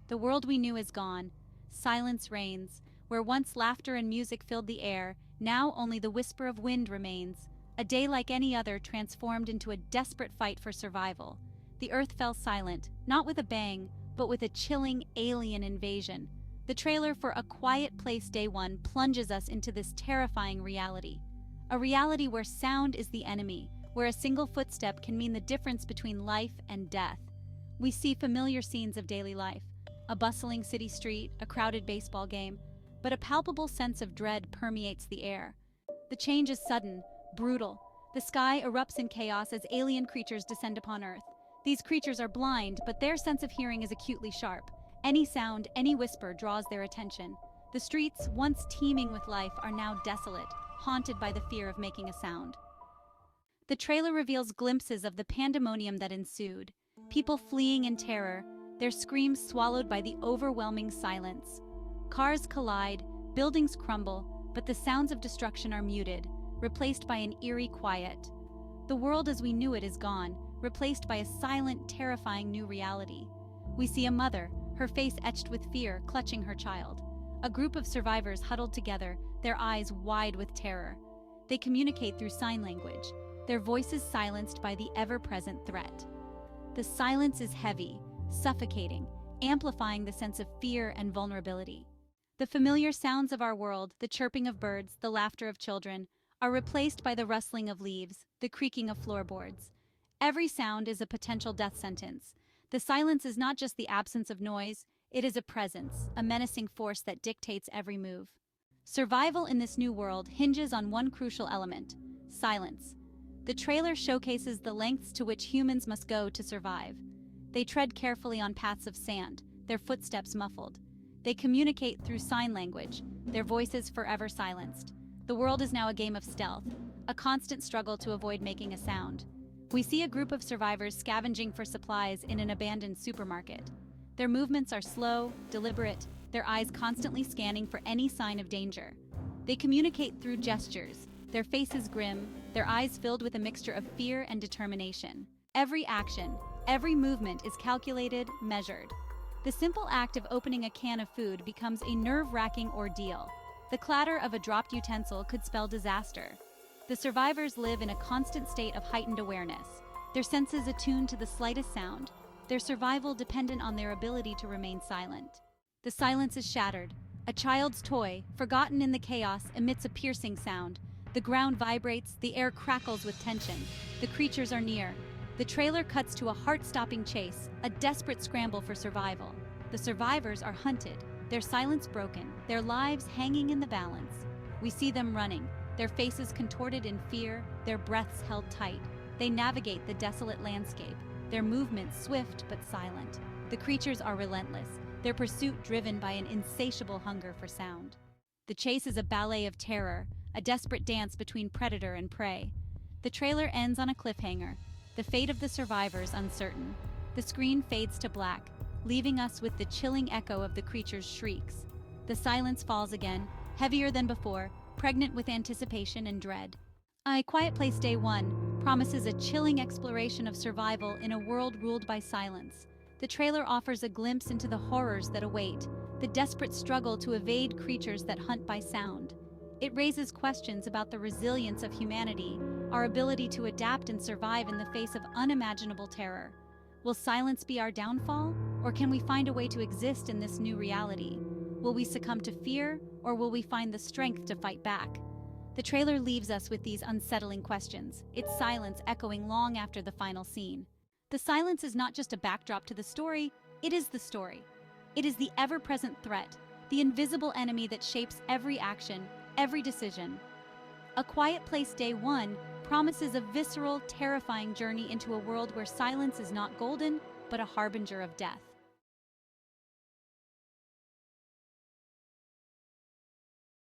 The world we knew is gone. Silence reigns. Where once laughter and music filled the air, now only the whisper of wind remains. A day like any other transformed into a desperate fight for survival. The earth fell silent, not with a bang, but with a chilling alien invasion. The trailer for A Quiet Place Day 1 plunges us into this terrifying reality. A reality where sound is the enemy, where a single footstep can mean the difference between life and death. We see familiar scenes of daily life, a bustling city street, a crowded baseball game, but a palpable sense of dread permeates the air. The change is sudden, brutal. The sky erupts in chaos as alien creatures descend upon Earth. These creatures are blind, but their sense of hearing is acutely sharp. Any sound, any whisper draws their attention. The streets, once teeming with life, are now desolate, haunted by the fear of making a sound. The trailer reveals glimpses of the pandemonium that ensued. People fleeing in terror, their screams swallowed by the overwhelming silence. Cars collide, buildings crumble, but the sounds of destruction are muted, replaced by an eerie quiet. The world as we knew it is gone, replaced by a silent, terrifying new reality. We see a mother, her face etched with fear, clutching her child. A group of survivors huddled together, their eyes wide with terror. They communicate through sign language, their voices silenced by the ever-present threat. The silence is heavy, suffocating, amplifying the sense of fear and vulnerability. The familiar sounds of our world, the chirping of birds, the laughter of children, are replaced by the rustling of leaves, the creaking of floorboards. Every sound is a potential death sentence. The silence is not just the absence of noise, it is a presence, a menacing force that dictates every move. Survival in this new world hinges on one crucial element: silence. The trailer showcases the lengths to which humans must go to survive. They tread carefully on paths of sand, their footsteps muffled. They communicate through sign language, their voices forever silenced. The world is now a game of stealth, a constant struggle to avoid making a sound. We see a group of survivors scavenging for supplies in an abandoned supermarket. Their movements are slow, deliberate, their eyes constantly scanning for any sign of danger. They communicate through gestures, their faces grim, their eyes filled with a mixture of fear and determination. Every action, every movement is calculated, measured. The simple act of opening a can of food becomes a nerve-wracking ordeal. The clatter of a dropped utensil could spell disaster. The survivors live in a constant state of heightened awareness, their senses attuned to the slightest sound, their survival dependent on their ability to remain silent. The silence is shattered. A child's toy, forgotten in the chaos, emits a piercing sound. The ground vibrates, the air crackles with tension. The creatures are near. The trailer cuts to a heart-stopping chase, a desperate scramble for survival. The survivors are hunted, their silence broken, their lives hanging in the balance. We see them running, their faces contorted in fear, their breaths held tight. They navigate the desolate landscape, their movements swift but silent. The creatures are relentless, their pursuit driven by an insatiable hunger for sound. The chase is a ballet of terror, a desperate dance between predator and prey. The trailer ends on a cliffhanger, the fate of the survivors uncertain. The screen fades to black, leaving us with the chilling echo of the creature's shrieks. The silence falls again, heavier than before, pregnant with anticipation and dread. A Quiet Place Day 1 promises a chilling exploration of survival in a world ruled by silence. The trailer offers a glimpse into the horrors that await, the desperate struggle to evade creatures that hunt by sound. It raises questions about the resilience of humanity, our ability to adapt and survive in the face of unimaginable terror. Will silence be our downfall, or can we find a way to exist in this new reality? Will we succumb to fear, or will we find the strength to fight back? The trailer leaves us with these unsettling questions, its silence echoing long after the final scene. The silence is not just a backdrop to the story, it is the story. It is the ever-present threat, the invisible enemy that shapes every action, every decision. A Quiet Place Day 1 promises a visceral, terrifying journey into a world where silence is not golden, but a harbinger of death.